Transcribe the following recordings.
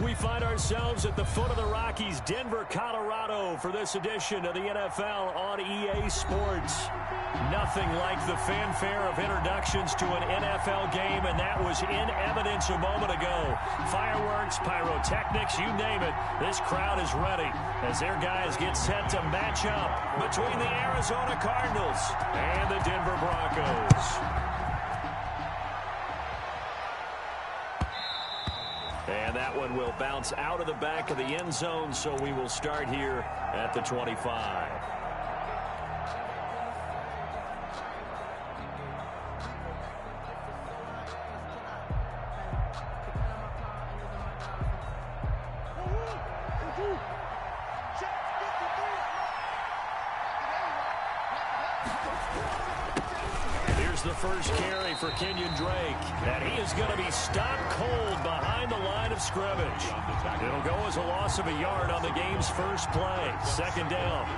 We find ourselves at the foot of the Rockies, Denver, Colorado, for this edition of the NFL on EA Sports. Nothing like the fanfare of introductions to an NFL game, and that was in evidence a moment ago. Fireworks, pyrotechnics, you name it. This crowd is ready as their guys get set to match up between the Arizona Cardinals and the Denver Broncos. And that one will bounce out of the back of the end zone, so we will start here at the 25. The first carry for Kenyon Drake, and he is going to be stopped cold behind the line of scrimmage. It'll go as a loss of a yard on the game's first play. Second down.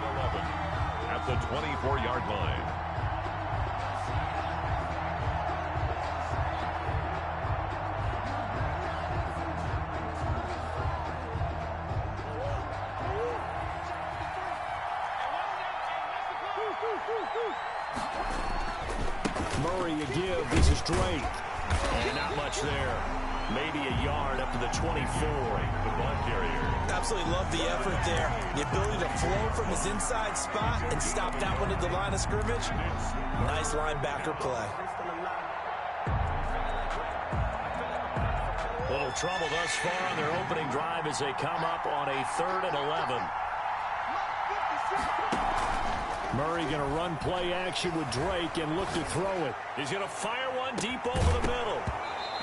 At the 24-yard line. Murray a give. This is Drake. And not much there. Maybe a yard up to the 24. The ball carrier. Absolutely love the effort there. The ability to flow from his inside spot and stop that one at the line of scrimmage. Nice linebacker play. Little trouble thus far on their opening drive as they come up on a 3rd and 11. Murray going to run play action with Drake and look to throw it. He's going to fire one deep over the middle.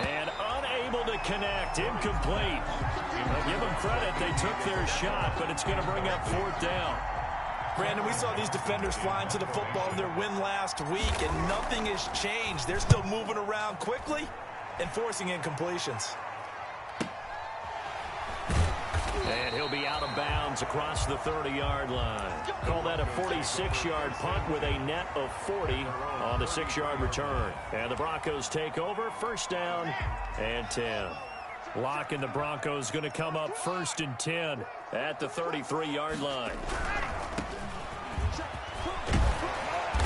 And unable to connect. Incomplete. I'll give them credit. They took their shot, but it's going to bring up 4th down. Brandon, we saw these defenders flying to the football in their win last week, and nothing has changed. They're still moving around quickly and forcing incompletions. And he'll be out of bounds across the 30-yard line. Call that a 46-yard punt with a net of 40 on the 6-yard return. And the Broncos take over, 1st down and 10. Locke and the Broncos going to come up 1st and 10 at the 33-yard line.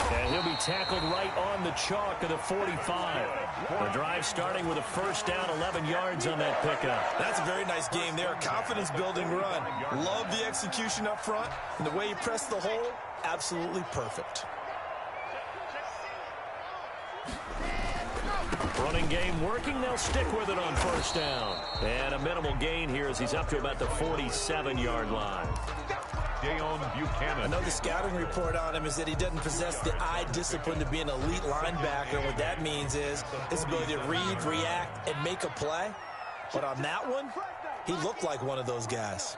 And he'll be tackled right on the chalk of the 45. The drive starting with a 1st down, 11 yards on that pickup. That's a very nice game there. Confidence-building run. Love the execution up front. And the way he pressed the hole, absolutely perfect. Running game working. They'll stick with it on 1st down. And a minimal gain here as he's up to about the 47-yard line. I know the scouting report on him is that he doesn't possess the eye discipline to be an elite linebacker. What that means is his ability to read, react, and make a play. But on that one, he looked like one of those guys.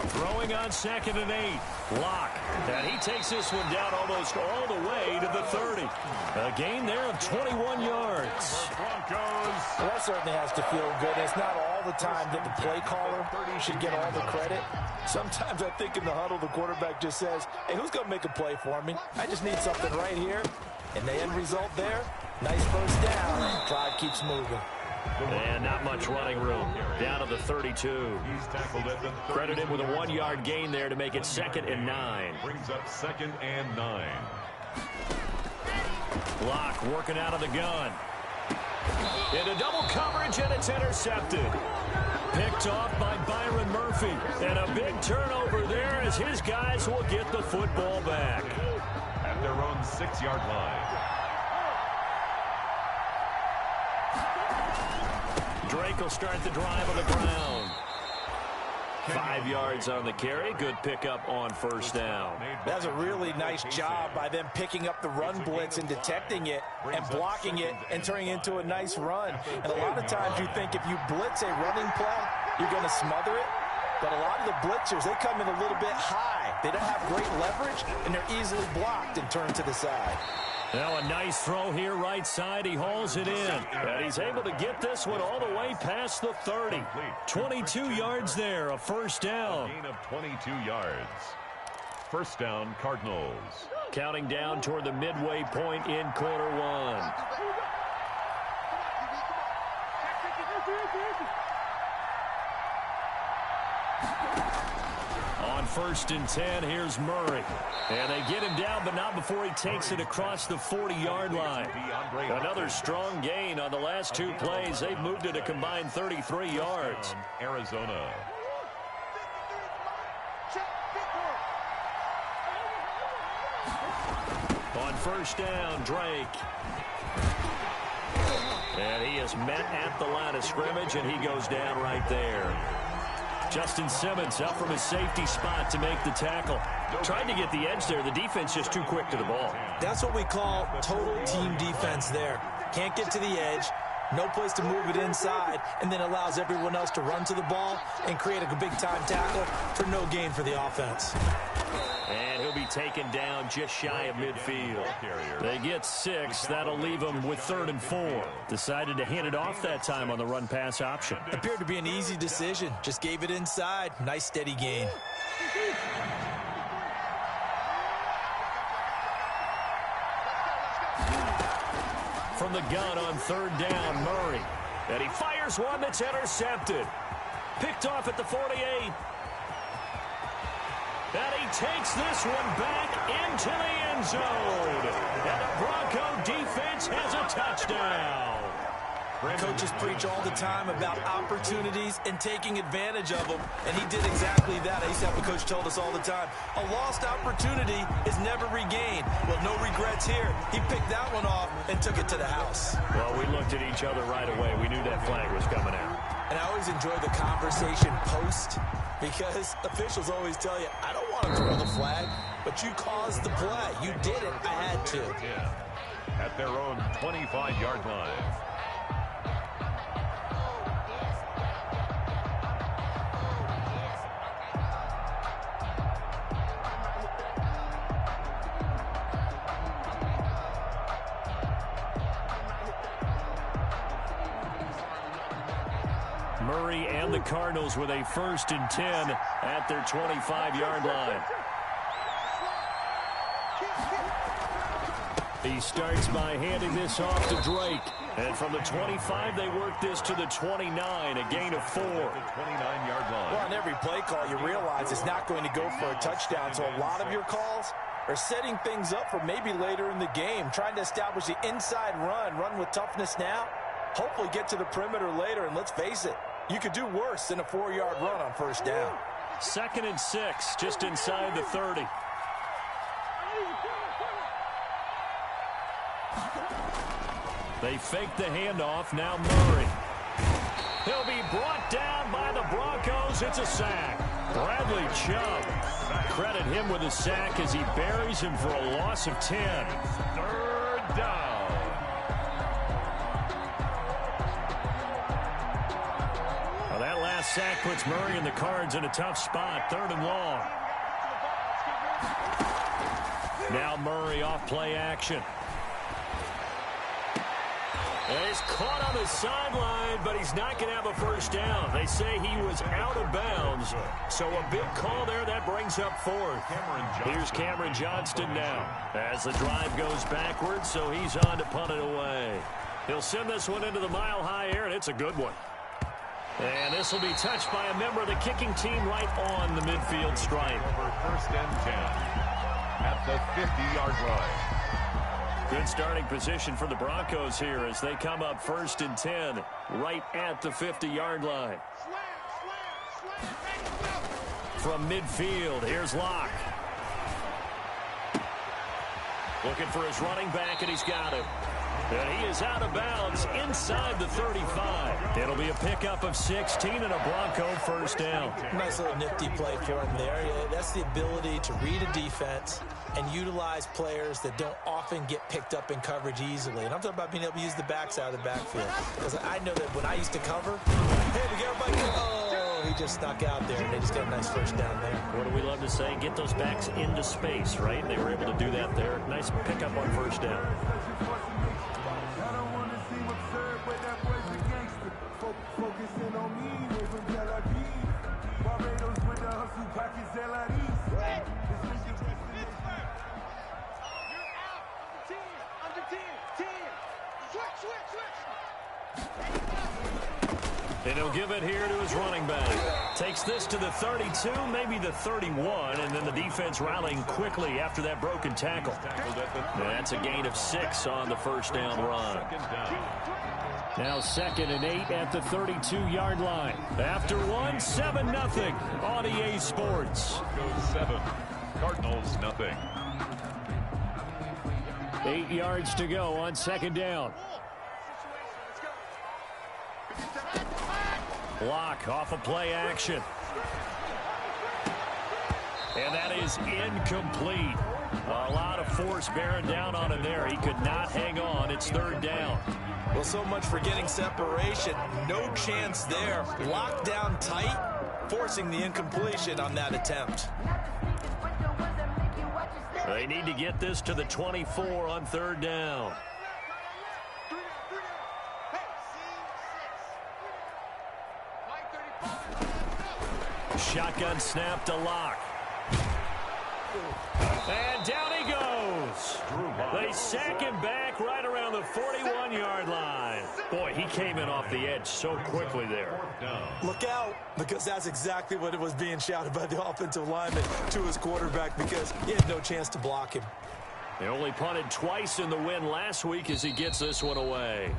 Throwing on 2nd and 8. Locke. And he takes this one down almost all the way to the 30. A gain there of 21 yards. Well, that certainly has to feel good. It's not all the time that the play caller should get all the credit. Sometimes I think in the huddle, the quarterback just says, hey, who's going to make a play for me? I just need something right here. And the end result there, nice 1st down. Drive keeps moving. And not much running room. Down to the 32. Credited with a 1-yard gain there to make it 2nd and 9. Brings up 2nd and 9. Locke working out of the gun. Into double coverage, and it's intercepted. Picked off by Byron Murphy. And a big turnover there as his guys will get the football back. At their own 6-yard line. Drake will start the drive on the ground. 5 yards on the carry. Good pickup on 1st down. That's a really nice job by them picking up the run blitz and detecting it and blocking it and turning it into a nice run. And a lot of times you think if you blitz a running play, you're going to smother it. But a lot of the blitzers, they come in a little bit high. They don't have great leverage, and they're easily blocked and turned to the side. Now a nice throw here right side. He hauls it in. And he's able to get this one all the way past the 30. 22 yards there, a 1st down. Gain of 22 yards. 1st down, Cardinals. Counting down toward the midway point in quarter 1. first and 10. Here's Murray. And they get him down, but not before he takes it across the 40-yard line. Another strong gain on the last two plays. They've moved it a combined 33 yards. Arizona. On first down, Drake. And he is met at the line of scrimmage, and he goes down right there. Justin Simmons up from his safety spot to make the tackle. Tried to get the edge there. The defense just too quick to the ball. That's what we call total team defense there. Can't get to the edge, no place to move it inside, and then allows everyone else to run to the ball and create a big-time tackle for no gain for the offense. And he'll be taken down just shy of midfield. They get 6. That'll leave them with 3rd and 4. Decided to hand it off that time on the run-pass option. Appeared to be an easy decision. Just gave it inside. Nice, steady gain. From the gun on 3rd down, Murray. And he fires one that's intercepted. Picked off at the 48. And he takes this one back into the end zone. And the Bronco defense has a touchdown. Coaches preach all the time about opportunities and taking advantage of them, and he did exactly that. I used to have a coach told us all the time, a lost opportunity is never regained. Well, no regrets here. He picked that one off and took it to the house. Well, we looked at each other right away. We knew that flag was coming out. And I always enjoy the conversation post, because officials always tell you, I don't want to throw the flag, but you caused the play. You did it. I had to. At their own 25-yard line. Murray and the Cardinals with a 1st and 10 at their 25-yard line. He starts by handing this off to Drake. And from the 25, they work this to the 29, a gain of 4. 29-yard line. Well, on every play call, you realize it's not going to go for a touchdown. So a lot of your calls are setting things up for maybe later in the game, trying to establish the inside run with toughness now, hopefully get to the perimeter later. And let's face it, you could do worse than a 4-yard run on first down. 2nd and 6, just inside the 30. They fake the handoff. Now Murray. He'll be brought down by the Broncos. It's a sack. Bradley Chubb. Credit him with a sack as he buries him for a loss of 10. 3rd down. Well, that last sack puts Murray and the Cards in a tough spot. 3rd and long. Now Murray off play action. And he's caught on the sideline, but he's not going to have a first down. They say he was out of bounds. So a big call there. That brings up 4th. Here's Cameron Johnston now as the drive goes backwards, so he's on to punt it away. He'll send this one into the mile-high air, and it's a good one. And this will be touched by a member of the kicking team right on the midfield stripe. 1st and 10 at the 50-yard line. Good starting position for the Broncos here as they come up 1st and 10 right at the 50-yard line. From midfield, here's Locke. Looking for his running back, and he's got him. And he is out of bounds inside the 35. It'll be a pickup of 16 and a Bronco first down. Nice little nifty play for him there. That's the ability to read a defense and utilize players that don't often get picked up in coverage easily. And I'm talking about being able to use the backs out of the backfield. Because I know that when I used to cover, hey, we got everybody. Oh, he just snuck out there, and they just got a nice first down there. What do we love to say? Get those backs into space, right? They were able to do that there. Nice pickup on first down. And he'll give it here to his running back. Takes this to the 32, maybe the 31, and then the defense rallying quickly after that broken tackle. And that's a gain of 6 on the first down run. Now 2nd and 8 at the 32-yard line. After one, 7-0 on EA Sports. 7. Cardinals, nothing. 8 yards to go on 2nd down. Block off of play action. And that is incomplete. A lot of force bearing down on him there. He could not hang on. It's 3rd down. Well, so much for getting separation. No chance there. Locked down tight, forcing the incompletion on that attempt. They need to get this to the 24 on 3rd down. Shotgun snap to Locke. And down he goes. They sack him back right around the 41-yard line. Boy, he came in off the edge so quickly there. Look out, because that's exactly what it was being shouted by the offensive lineman to his quarterback, because he had no chance to block him. They only punted twice in the win last week as he gets this one away.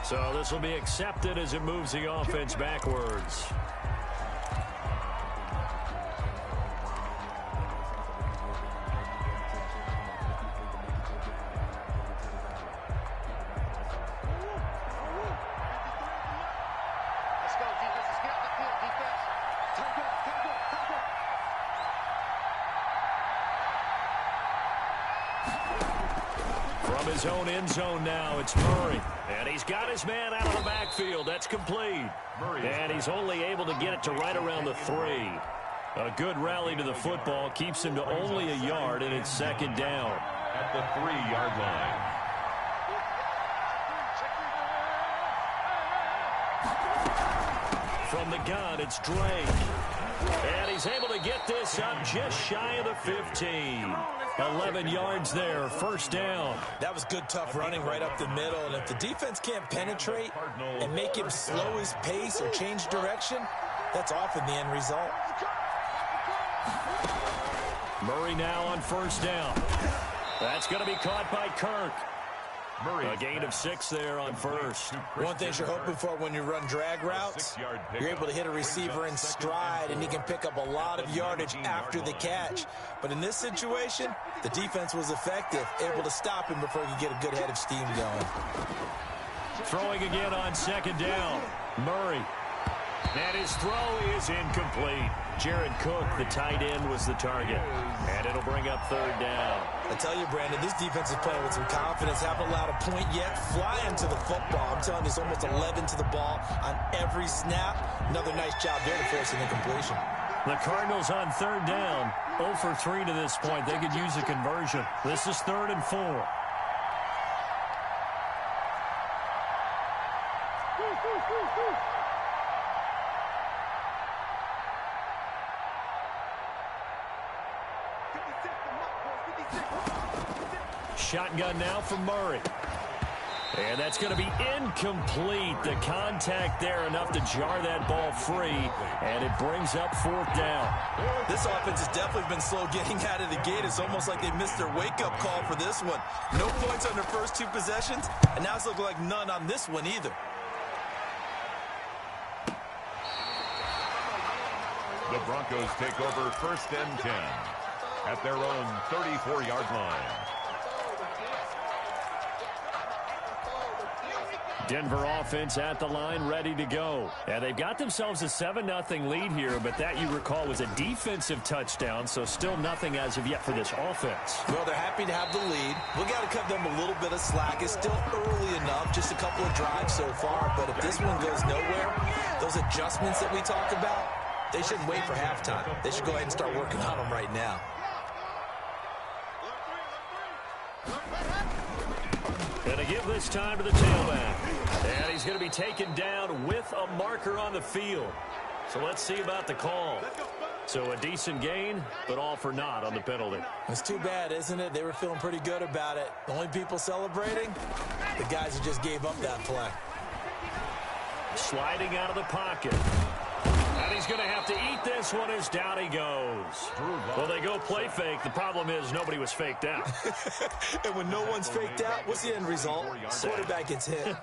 So this will be accepted as it moves the offense backwards. From his own end zone now, it's Murray. And he's got his man out of the backfield. That's complete. And he's only able to get it to right around the 3. A good rally to the football keeps him to only a yard, and it's 2nd down. At the 3-yard line. From the gun, it's Drake. And he's able to get this up just shy of the 15. 11 yards there, 1st down. That was good, tough running right up the middle. And if the defense can't penetrate and make him slow his pace or change direction, that's often the end result. Murray now on 1st down. That's going to be caught by Kirk. A gain of 6 there on 1st. One thing you're hoping for when you run drag routes, you're able to hit a receiver in stride, and he can pick up a lot of yardage after the catch. But in this situation, the defense was effective, able to stop him before he could get a good head of steam going. Throwing again on 2nd down. Murray. And his throw is incomplete. Jared Cook, the tight end, was the target. And it'll bring up 3rd down. I tell you, Brandon, this defense is playing with some confidence. Haven't allowed a point yet. Flying to the football. I'm telling you, it's almost 11 to the ball on every snap. Another nice job there to force an incompletion. The Cardinals on 3rd down. 0 for 3 to this point. They could use a conversion. This is 3rd and 4. Shotgun now from Murray. And that's going to be incomplete. The contact there enough to jar that ball free, and it brings up 4th down. This offense has definitely been slow getting out of the gate. It's almost like they missed their wake-up call for this one. No points on their first 2 possessions, and now it's looking like none on this one either. The Broncos take over 1st and 10 at their own 34-yard line. Denver offense at the line, ready to go. And they've got themselves a 7-0 lead here, but that, you recall, was a defensive touchdown, so still nothing as of yet for this offense. Well, they're happy to have the lead. We got to cut them a little bit of slack. It's still early enough, just a couple of drives so far, but if this one goes nowhere, those adjustments that we talked about, they shouldn't wait for halftime. They should go ahead and start working on them right now. Going to give this time to the tailback. And he's going to be taken down with a marker on the field. So let's see about the call. So a decent gain, but all for naught on the penalty. It's too bad, isn't it? They were feeling pretty good about it. The only people celebrating, the guys who just gave up that play. sliding out of the pocket. And he's going to have to eat this one as down he goes. Well, they go play fake. The problem is nobody was faked out. And when no one's faked out, what's the end result? Quarterback gets hit.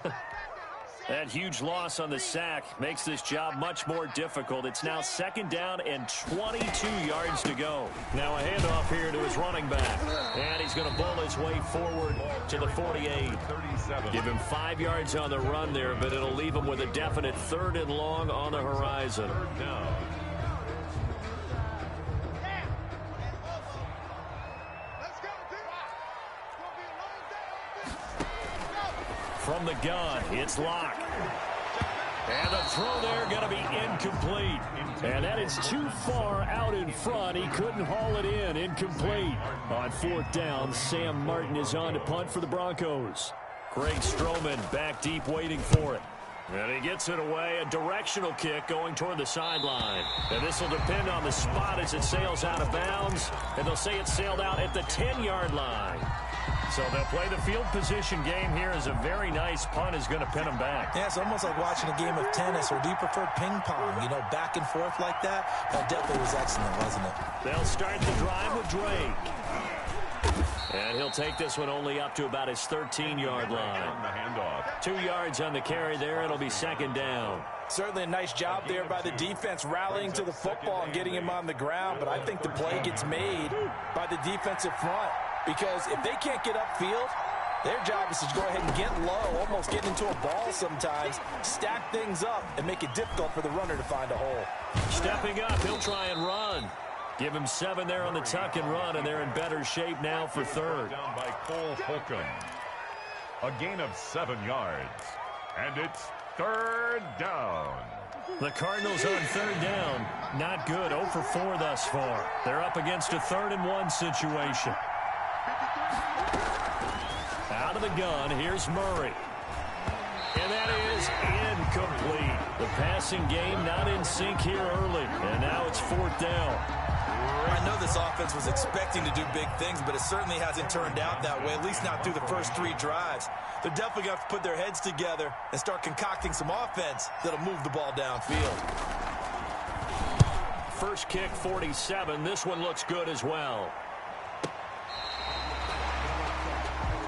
That huge loss on the sack makes this job much more difficult. It's now 2nd down and 22 yards to go. Now a handoff here to his running back. And he's going to bowl his way forward to the 48. Give him 5 yards on the run there, but it'll leave him with a definite 3rd and long on the horizon. From the gun, it's Locke. And the throw there going to be incomplete. And that is too far out in front. He couldn't haul it in. Incomplete. On 4th down, Sam Martin is on to punt for the Broncos. Greg Stroman back deep waiting for it. And he gets it away. A directional kick going toward the sideline. And this will depend on the spot as it sails out of bounds. And they'll say it sailed out at the 10-yard line. So they'll play the field position game here as a very nice punt is going to pin them back. Yeah, it's almost like watching a game of tennis, or do you prefer ping pong? You know, back and forth like that? That definitely was excellent, wasn't it? They'll start the drive with Drake. And he'll take this one only up to about his 13-yard line. 2 yards on the carry there. It'll be 2nd down. Certainly a nice job there by the defense rallying to the football and getting him on the ground, but I think the play gets made by the defensive front. Because if they can't get upfield, their job is to go ahead and get low, almost get into a ball sometimes, stack things up, and make it difficult for the runner to find a hole. Stepping up, he'll try and run. Give him 7 there on the tuck and run, and they're in better shape now for 3rd. Down by Cole Holcomb. A gain of 7 yards. And it's 3rd down. The Cardinals on 3rd down. Not good. 0 for 4 thus far. They're up against a 3rd and 1 situation. Out of the gun, here's Murray. And that is incomplete. The passing game not in sync here early. And now it's 4th down. I know this offense was expecting to do big things, but it certainly hasn't turned out that way, at least not through the first 3 drives. They're definitely going to have to put their heads together and start concocting some offense that'll move the ball downfield. First kick, 47. This one looks good as well.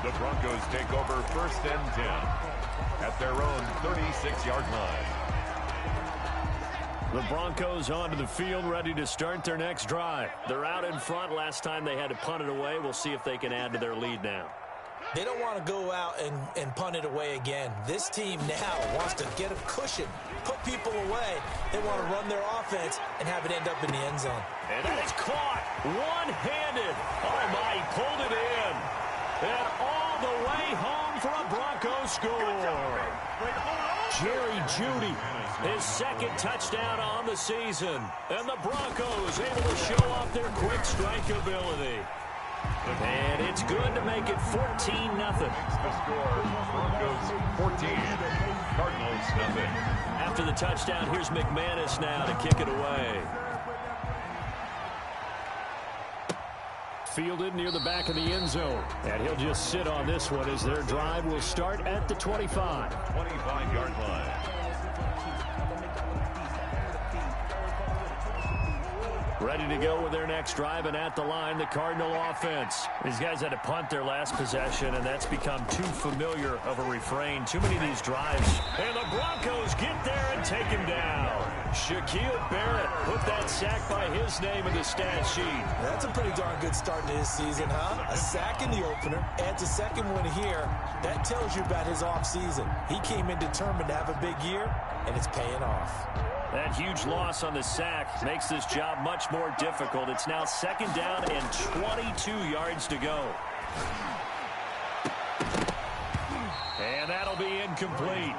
The Broncos take over 1st and 10 at their own 36-yard line. The Broncos onto the field, ready to start their next drive. They're out in front. Last time they had to punt it away. We'll see if they can add to their lead now. They don't want to go out and punt it away again. This team now wants to get a cushion, put people away. They want to run their offense and have it end up in the end zone. And that is caught one-handed. Oh, my, he pulled it in. And all the way home for a Broncos score. Jerry Jeudy, his 2nd touchdown on the season. And the Broncos able to show off their quick strike ability. And it's good to make it 14-0. The score, Broncos 14, Cardinals nothing. After the touchdown, here's McManus now to kick it away. Fielded near the back of the end zone. And he'll just sit on this one as their drive will start at the 25. 25-yard line. Ready to go with their next drive, and at the line, the Cardinal offense. These guys had to punt their last possession, and that's become too familiar of a refrain. Too many of these drives. And the Broncos get there and take him down. Shaquille Barrett put that sack by his name in the stat sheet. That's a pretty darn good start to his season, huh? A sack in the opener, adds a 2nd one here. That tells you about his offseason. He came in determined to have a big year, and it's paying off. That huge loss on the sack makes this job much more difficult. It's now 2nd down and 22 yards to go. And that'll be incomplete.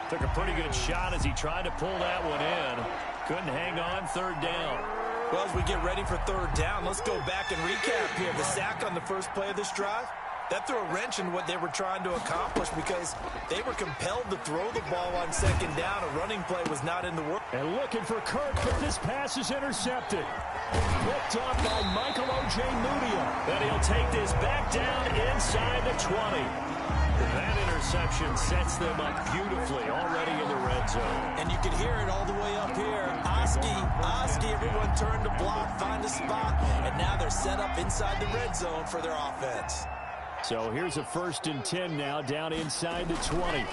Took a pretty good shot as he tried to pull that one in. Couldn't hang on. 3rd down. Well, as we get ready for 3rd down, let's go back and recap here. The sack on the first play of this drive, that threw a wrench in what they were trying to accomplish because they were compelled to throw the ball on 2nd down. A running play was not in the work. And looking for Kirk, but this pass is intercepted. Picked off by Michael O.J. Mudia. Then he'll take this back down inside the 20. That interception sets them up beautifully already in the red zone. And you can hear it all the way up here. Oski, everyone turned to block, find a spot, and now they're set up inside the red zone for their offense. So here's a 1st and 10 now down inside the 20.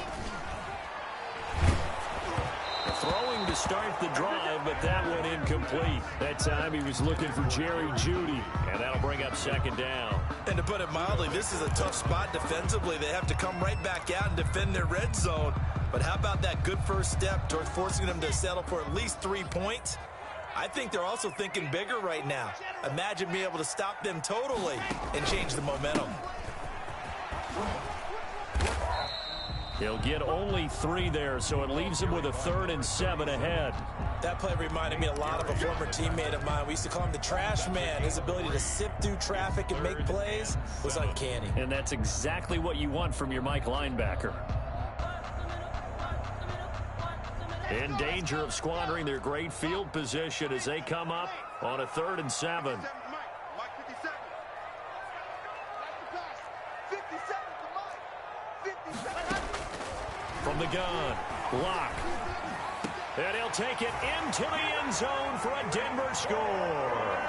Throwing to start the drive, but that went incomplete. That time he was looking for Jerry Jeudy, and that'll bring up 2nd down. And to put it mildly, this is a tough spot defensively. They have to come right back out and defend their red zone. But how about that good first step towards forcing them to settle for at least 3 points? I think they're also thinking bigger right now. Imagine being able to stop them totally and change the momentum. He'll get only 3 there, so it leaves him with a 3rd and 7 ahead. That play reminded me a lot of a former teammate of mine. We used to call him the trash man. His ability to sift through traffic and make plays was uncanny. And that's exactly what you want from your Mike linebacker. In danger of squandering their great field position as they come up on a 3rd and 7. From the gun, block. And he'll take it into the end zone for a Denver score.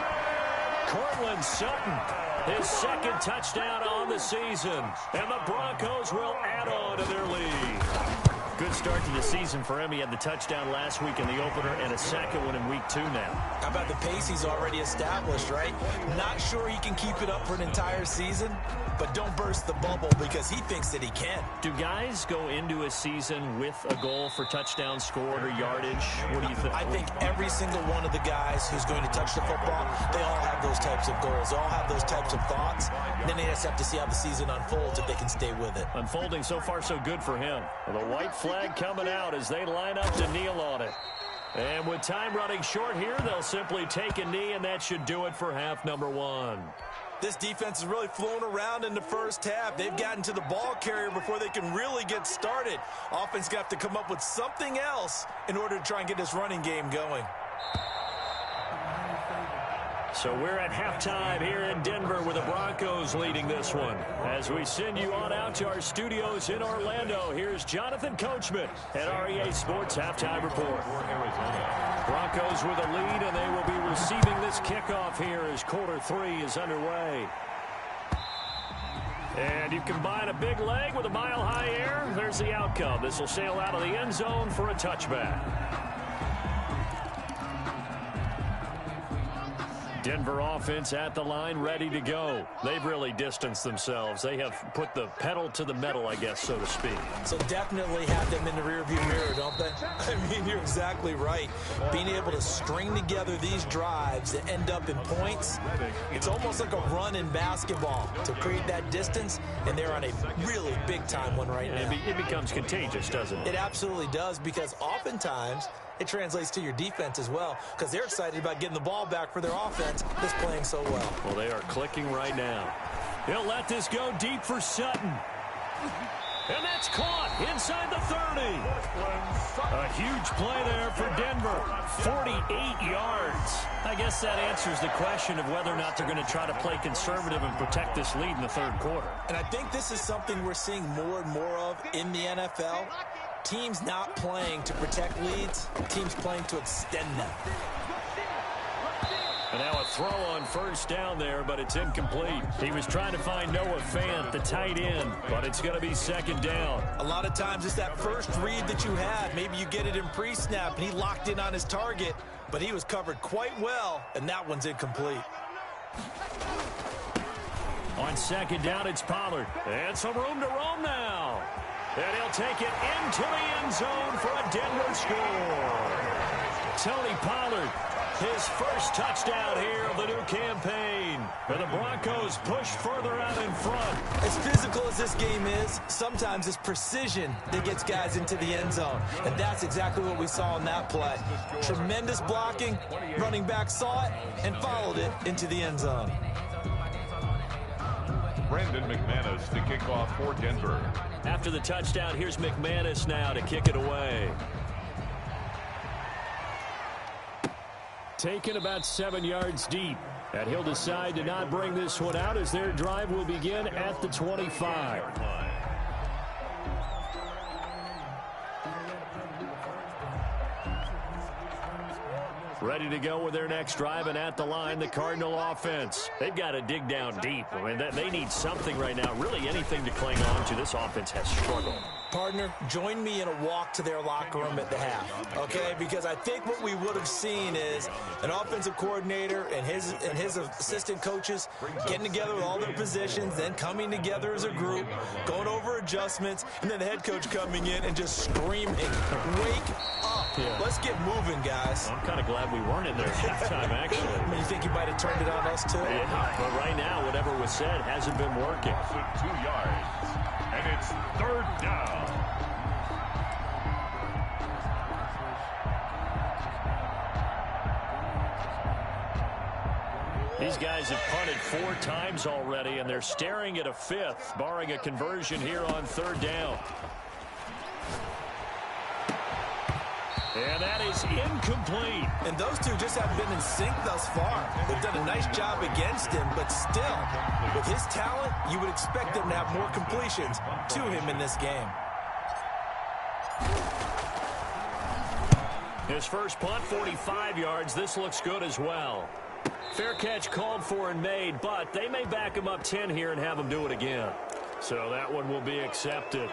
Cortland Sutton, his 2nd touchdown on the season. And the Broncos will add on to their lead. Good start to the season for him. He had the touchdown last week in the opener and a 2nd one in week 2 now. How about the pace he's already established, right? Not sure he can keep it up for an entire season, but don't burst the bubble because he thinks that he can. Do guys go into a season with a goal for touchdowns scored or yardage? What do you think? I think every single one of the guys who's going to touch the football, they all have those types of goals. They all have those types of thoughts. And then they just have to see how the season unfolds if they can stay with it. Unfolding so far so good for him. The white flag coming out as they line up to kneel on it. And with time running short here, they'll simply take a knee, and that should do it for half number 1. This defense is really flown around in the first half. They've gotten to the ball carrier before they can really get started. Offense got to come up with something else in order to try and get this running game going. So we're at halftime here in Denver with the Broncos leading this one. As we send you on out to our studios in Orlando, here's Jonathan Coachman at REA Sports Halftime Report. Broncos with a lead, and they will be receiving this kickoff here as quarter 3 is underway. And you combine a big leg with a mile-high air, there's the outcome. This will sail out of the end zone for a touchback. Denver offense at the line, ready to go. They've really distanced themselves. They have put the pedal to the metal, I guess, so to speak. So definitely have them in the rearview mirror, don't they? I mean, you're exactly right. Being able to string together these drives that end up in points, it's almost like a run in basketball to create that distance, and they're on a really big-time one right now. It becomes contagious, doesn't it? It absolutely does, because oftentimes it translates to your defense as well, because they're excited about getting the ball back for their offense that's playing so well. Well, they are clicking right now. They'll let this go deep for Sutton. And that's caught inside the 30. A huge play there for Denver. 48 yards. I guess that answers the question of whether or not they're going to try to play conservative and protect this lead in the 3rd quarter. And I think this is something we're seeing more and more of in the NFL. Teams not playing to protect leads, teams playing to extend them. And now a throw on 1st down there, but it's incomplete. He was trying to find Noah Fant, the tight end, but it's going to be 2nd down. A lot of times it's that first read that you have. Maybe you get it in pre-snap, and he locked in on his target, but he was covered quite well, and that one's incomplete. On 2nd down, it's Pollard. And some room to roam now. And he'll take it into the end zone for a Denver score. Tony Pollard, his first touchdown here of the new campaign. And the Broncos push further out in front. As physical as this game is, sometimes it's precision that gets guys into the end zone. And that's exactly what we saw in that play. Tremendous blocking, running back saw it, and followed it into the end zone. Brandon McManus to kick off for Denver. After the touchdown, here's McManus now to kick it away. taken about 7 yards deep. And he'll decide to not bring this one out as their drive will begin at the 25. Ready to go with their next drive, and at the line, the Cardinal offense. They've got to dig down deep. I mean, they need something right now, really anything to cling on to. This offense has struggled. Partner, join me in a walk to their locker room at the half, okay? Because I think what we would have seen is an offensive coordinator and his assistant coaches getting together with all their positions, then coming together as a group, going over adjustments, and then the head coach coming in and just screaming, "Wake up. Yeah. Let's get moving, guys." I'm kind of glad we weren't in there at halftime, actually. I mean, you think you might have turned it on us, too? Yeah, but right now, whatever was said hasn't been working. 2 yards, and it's 3rd down. These guys have punted 4 times already, and they're staring at a 5th, barring a conversion here on 3rd down. And that is incomplete. And those two just haven't been in sync thus far. They've done a nice job against him, but still, with his talent, you would expect them to have more completions to him in this game. His first punt, 45 yards. This looks good as well. Fair catch called for and made, but they may back him up 10 here and have him do it again. So that one will be accepted.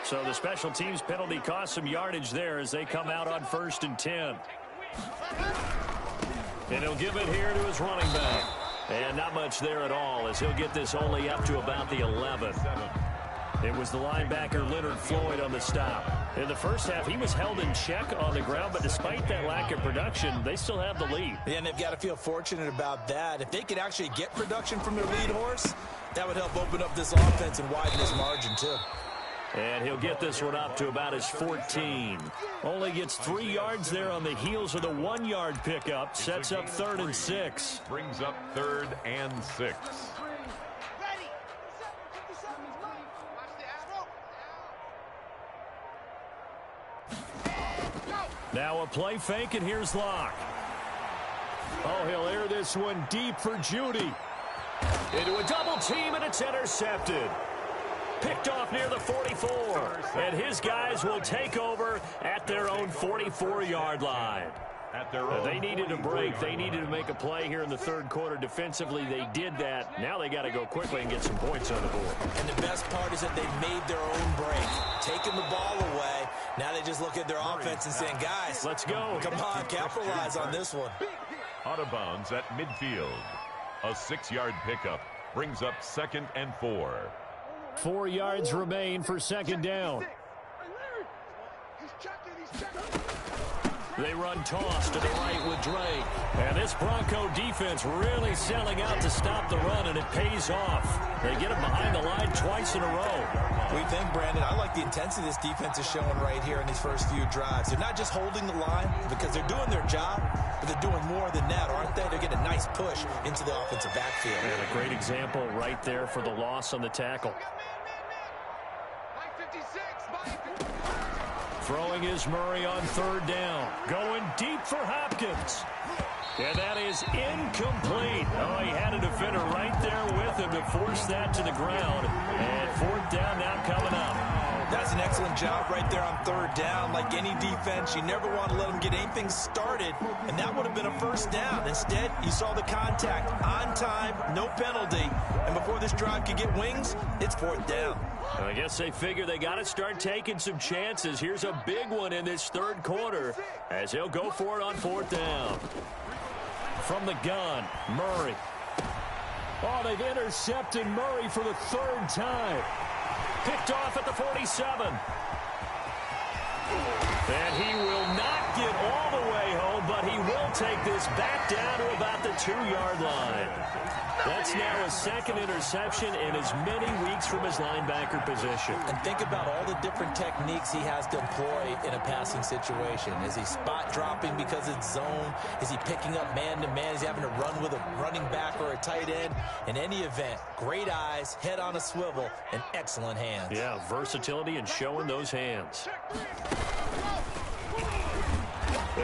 So the special teams penalty cost some yardage there as they come out on 1st and 10. And he'll give it here to his running back. And not much there at all as he'll get this only up to about the 11. It was the linebacker Leonard Floyd on the stop. In the first half, he was held in check on the ground, but despite that lack of production, they still have the lead. Yeah, and they've got to feel fortunate about that. If they could actually get production from their lead horse, that would help open up this offense and widen this margin, too. And he'll get this one up to about his 14. Only gets 3 yards there on the heels of the 1-yard pickup. Sets up 3rd and 6. Brings up 3rd and 6. Now a play fake, and here's Locke. Oh, he'll air this one deep for Judy. Into a double team, and it's intercepted. Picked off near the 44. And his guys will take over at their own 44-yard line. They needed a break. They needed to make a play here in the 3rd quarter. Defensively, they did that. Now they got to go quickly and get some points on the board. And the best part is that they made their own break, taking the ball away. Now they just look at their offense and saying, guys, let's go. Come on, capitalize on this one. Out of bounds at midfield. A 6-yard pickup brings up 2nd and 4. 4 yards remain for 2nd down. They run toss to the right with Drake. And this Bronco defense really selling out to stop the run, and it pays off. They get him behind the line twice in a row. We think, Brandon, I like the intensity this defense is showing right here in these first few drives. They're not just holding the line because they're doing their job, but they're doing more than that, aren't they? They're getting a nice push into the offensive backfield. And a great example right there for the loss on the tackle. Throwing is Murray on 3rd down. Going deep for Hopkins. And that is incomplete. Oh, he had a defender right there with him to force that to the ground. And 4th down now coming up. That's an excellent job right there on 3rd down. Like any defense, you never want to let them get anything started, and that would have been a 1st down. Instead, you saw the contact on time, no penalty, and before this drive could get wings, it's 4th down. I guess they figure they got to start taking some chances. Here's a big one in this 3rd quarter as he'll go for it on 4th down. From the gun, Murray. Oh, they've intercepted Murray for the 3rd time. Picked off at the 47. And he will not get all the way home, but he will take this back down to about the 2-yard line. That's now his 2nd interception in as many weeks from his linebacker position. And think about all the different techniques he has to employ in a passing situation. Is he spot dropping because it's zone? Is he picking up man-to-man? Is he having to run with a running back or a tight end? In any event, great eyes, head on a swivel, and excellent hands. Yeah, versatility and showing those hands.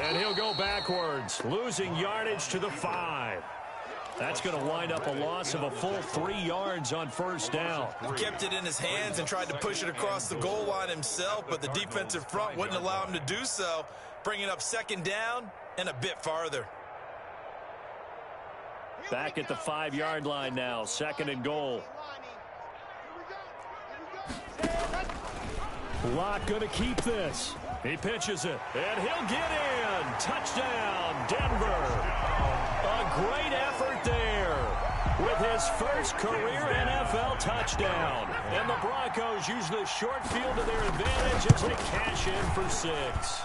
And he'll go backwards, losing yardage to the 5. That's going to wind up a loss of a full 3 yards on first down. He kept it in his hands and tried to push it across the goal line himself, but the defensive front wouldn't allow him to do so, bringing up second down and a bit farther. Back at the 5-yard line now, second and goal. Locke going to keep this. He pitches it, and he'll get in. Touchdown, Denver. A great effort there with his first career NFL touchdown. And the Broncos use the short field to their advantage as they cash in for 6.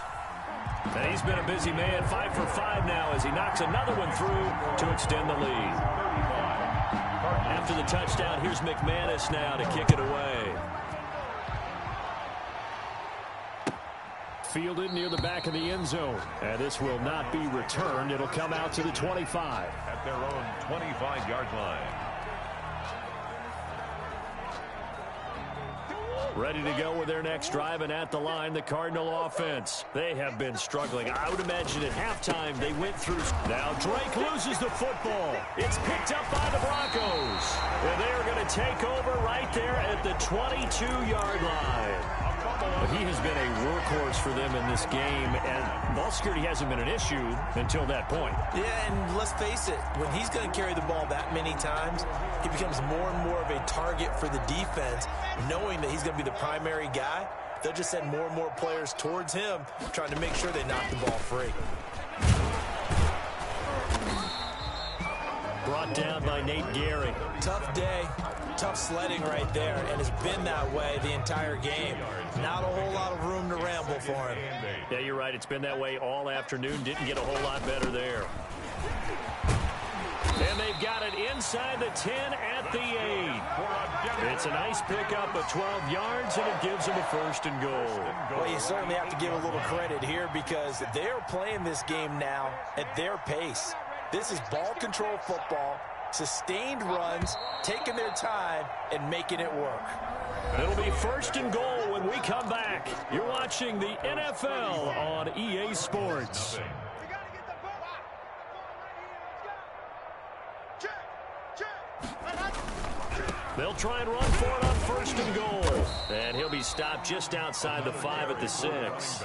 And he's been a busy man, 5 for 5 now as he knocks another one through to extend the lead. After the touchdown, here's McManus now to kick it away. Fielded near the back of the end zone. And this will not be returned. It'll come out to the 25. At their own 25-yard line. Ready to go with their next drive, and at the line, the Cardinal offense. They have been struggling. I would imagine at halftime they went through. Now Drake loses the football. It's picked up by the Broncos. And they are going to take over right there at the 22-yard line. But he has been a workhorse for them in this game, and ball security hasn't been an issue until that point. Yeah, and let's face it, when he's going to carry the ball that many times, he becomes more and more of a target for the defense, knowing that he's going to be the primary guy. They'll just send more and more players towards him, trying to make sure they knock the ball free. Brought down by Nate Gehring. Tough day, tough sledding right there, and it's been that way the entire game. Not a whole lot of room to ramble for him. Yeah, you're right. It's been that way all afternoon. Didn't get a whole lot better there. And they've got it inside the 10 at the 8. It's a nice pickup of 12 yards, and it gives them a first and goal. Well, you certainly have to give a little credit here because they're playing this game now at their pace. This is ball control football, sustained runs, taking their time, and making it work. It'll be first and goal when we come back. You're watching the NFL on EA Sports. They'll try and run for it on first and goal. And he'll be stopped just outside the 5 at the 6.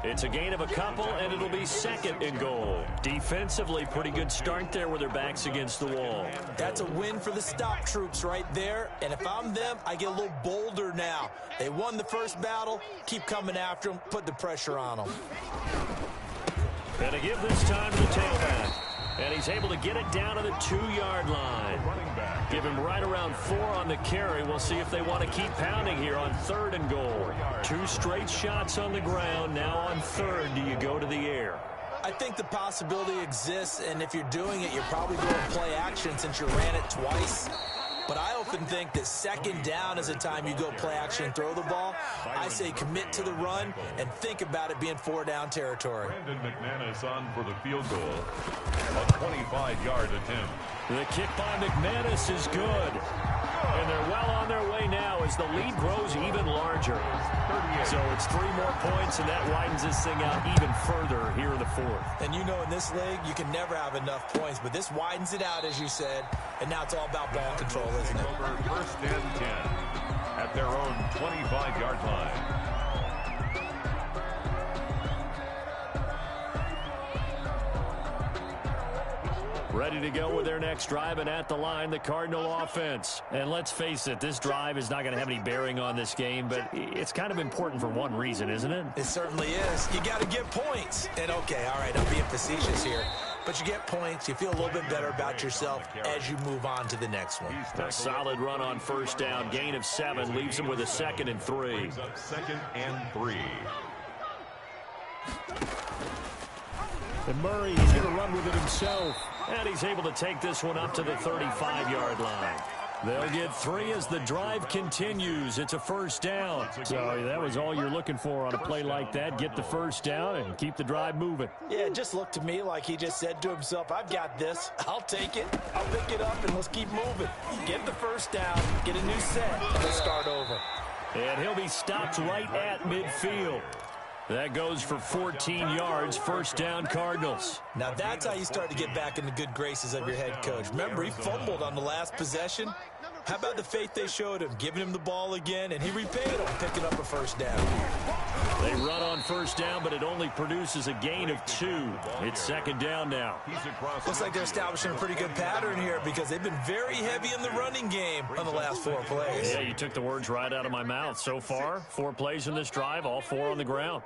It's a gain of a couple, and it'll be second and goal. Defensively, pretty good start there with their backs against the wall. That's a win for the stop troops right there. And if I'm them, I get a little bolder now. They won the first battle. Keep coming after them. Put the pressure on them. And to give this time to the tailback. And he's able to get it down to the 2-yard line. Give him right around 4 on the carry. We'll see if they want to keep pounding here on third and goal. 2 straight shots on the ground. Now on third, do you go to the air? I think the possibility exists, and if you're doing it, you're probably going to play action since you ran it twice. But I often think that second down is a time you go play action and throw the ball. I say commit to the run and think about it being 4-down territory. Brandon McManus on for the field goal. A 25-yard attempt. The kick by McManus is good. And they're well on their way now as the lead grows even larger. So it's 3 more points, and that widens this thing out even further here in the 4th. And you know in this league, you can never have enough points, but this widens it out, as you said, and now it's all about ball control, isn't it? Over first and 10 at their own 25-yard line. Ready to go with their next drive, and at the line, the Cardinal offense. And let's face it, this drive is not going to have any bearing on this game, but it's kind of important for one reason, isn't it? It certainly is. You got to get points. And okay, all right, I'm being facetious here. But you get points, you feel a little bit better about yourself as you move on to the next one. A solid run on first down, gain of 7, leaves him with a 2nd and 3. Second and 3. And Murray, he's going to run with it himself. And he's able to take this one up to the 35-yard line. They'll get 3 as the drive continues. It's a first down. So that was all you're looking for on a play like that. Get the first down and keep the drive moving. Yeah, it just looked to me like he just said to himself, I've got this. I'll take it. I'll pick it up, and let's keep moving. Get the first down, get a new set, and let's start over. And he'll be stopped right at midfield. That goes for 14 yards, first down Cardinals. Now that's how you start to get back in the good graces of your head coach. Remember, he fumbled on the last possession. How about the faith they showed him, giving him the ball again, and he repaid him, picking up a first down. They run on first down, but it only produces a gain of 2. It's second down now. Looks like they're establishing a pretty good pattern here because they've been very heavy in the running game on the last 4 plays. Yeah, you took the words right out of my mouth. So far, 4 plays in this drive, all 4 on the ground.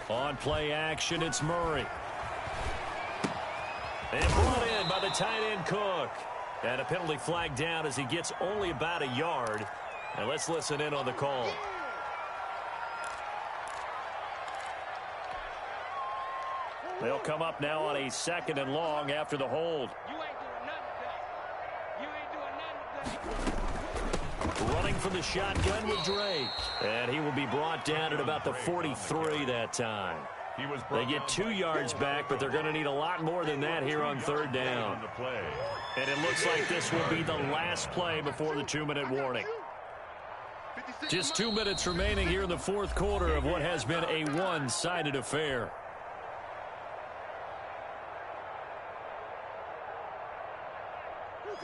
On play action, it's Murray. And brought in by the tight end Cook. And a penalty flag down as he gets only about a yard. And let's listen in on the call. They'll come up now on a 2nd and long after the hold. Running from the shotgun with Drake. And he will be brought down at about the 43 that time. They get 2 yards back, but they're going to need a lot more than that here on 3rd down. And it looks like this will be the last play before the 2-minute warning. Just 2 minutes remaining here in the 4th quarter of what has been a one-sided affair.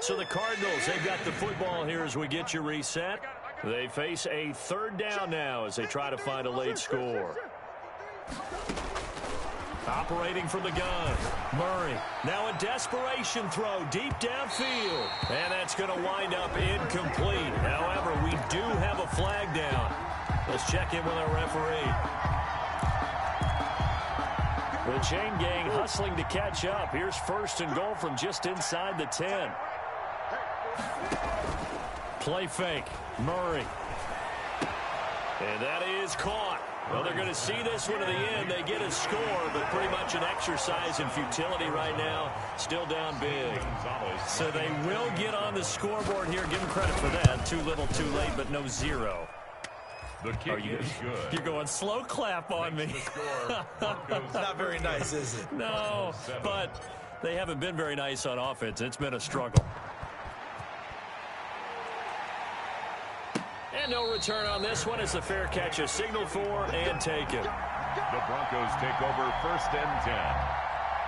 So the Cardinals, they've got the football here as we get you reset. They face a 3rd down now as they try to find a late score. Operating from the gun, Murray. Now a desperation throw deep downfield. And that's going to wind up incomplete. However, we do have a flag down. Let's check in with our referee. The chain gang hustling to catch up. Here's 1st and goal from just inside the 10. Play fake, Murray. And that is caught. Well, they're going to see this one to the end. They get a score, but pretty much an exercise in futility right now. Still down big. So they will get on the scoreboard here. Give them credit for that. Too little, too late, but no 0. The kick is good. You're going slow clap on me. It's not very nice, is it? No, but they haven't been very nice on offense. It's been a struggle. And no return on this one as the fair catch is signaled for and taken. The Broncos take over 1st and 10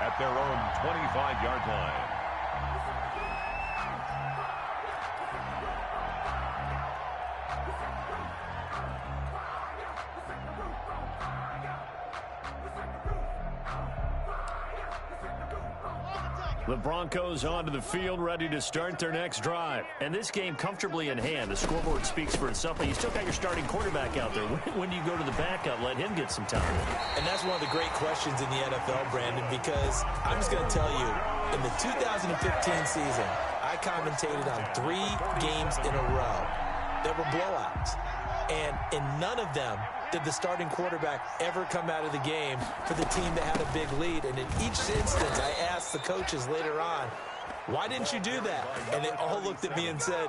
at their own 25-yard line. The Broncos onto the field, ready to start their next drive. And this game comfortably in hand. The scoreboard speaks for itself, but you still got your starting quarterback out there. When do you go to the backup? Let him get some time. And that's one of the great questions in the NFL, Brandon, because I'm just going to tell you, in the 2015 season, I commentated on 3 games in a row that were blowouts. And in none of them did the starting quarterback ever come out of the game for the team that had a big lead. And in each instance, I asked the coaches later on, why didn't you do that? And they all looked at me and said,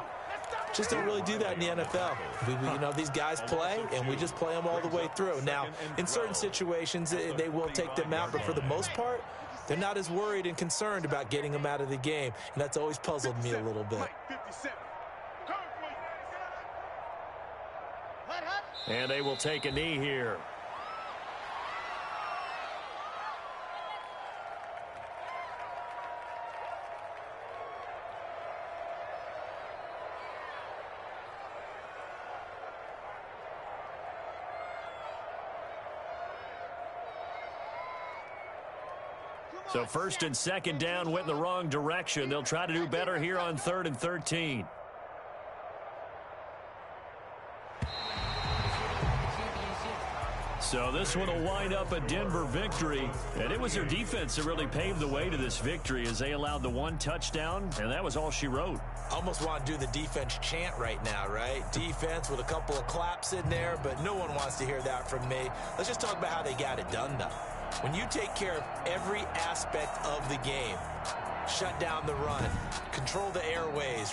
just don't really do that in the NFL. You know, these guys play, and we just play them all the way through. Now, in certain situations, they will take them out, but for the most part, they're not as worried and concerned about getting them out of the game. And that's always puzzled me a little bit. And they will take a knee here. So 1st and 2nd down went in the wrong direction. They'll try to do better here on 3rd and 13. So this one will wind up a Denver victory. And it was their defense that really paved the way to this victory as they allowed the 1 touchdown, and that was all she wrote. Almost want to do the defense chant right now, right? Defense with a couple of claps in there, but no one wants to hear that from me. Let's just talk about how they got it done, though. When you take care of every aspect of the game, shut down the run, control the airways,